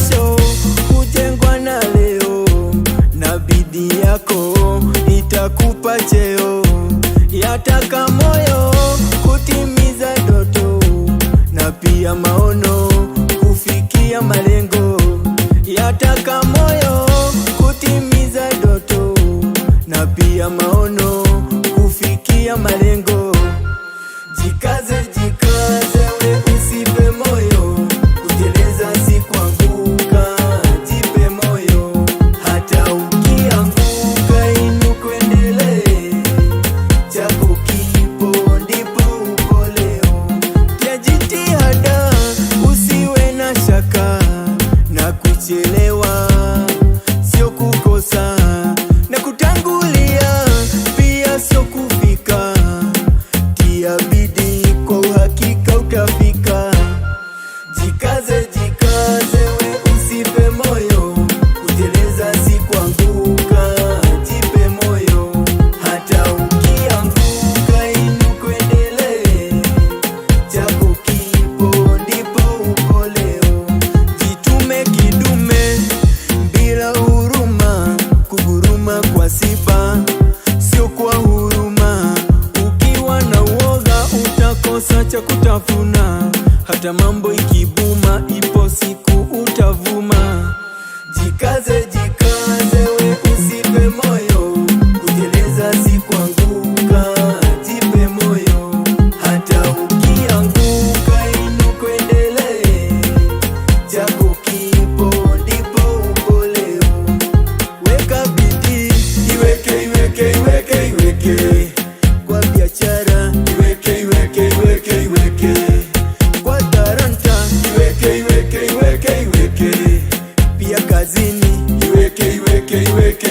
kesho hujengwa na leo, na bidii yako itakupa cheo. Yataka moyo kutimiza ndoto, na pia maono kufikia malengo. Yataka moyo kutimiza ndoto, na pia maono kufikia malengo. Jikaze, jikaze, we usife moyo, kuteleza si kuanguka. Jipe moyo, hata ukianguka inuka uendelee. Chako kipo ndipo upo leo. Tia jitihada, usiwe na shaka, na kuchelewa sio kukosa, na kutangulia pia sio kufika. Tia bidii, kwa uhakika utafika. Jikaze, jikaze, we usife moyo, kuteleza si kuanguka. Jipe moyo, hata ukianguka inuka uendelee. Chako kipo ndipo upo leo. Jitume kidume bila huruma, kuguruma kwa sifa sio kwa huruma. Ukiwa na uoga utakosa cha kutafuna, hata mambo ikibuma ipo siku utavuma. Jikaze, jikaze, we usife moyo, kuteleza si kuanguka. Jipe moyo, hata ukianguka inuka uendelee. Chako kipo ndipo upo leo. Weka bidii, iweke, iweke, iweke, iweke. Kwa biashara, iweke, iweke, iweke, iweke. Kwa talanta, iweke, iweke, iweke, iweke. Pia kazini, iweke, iweke, iweke.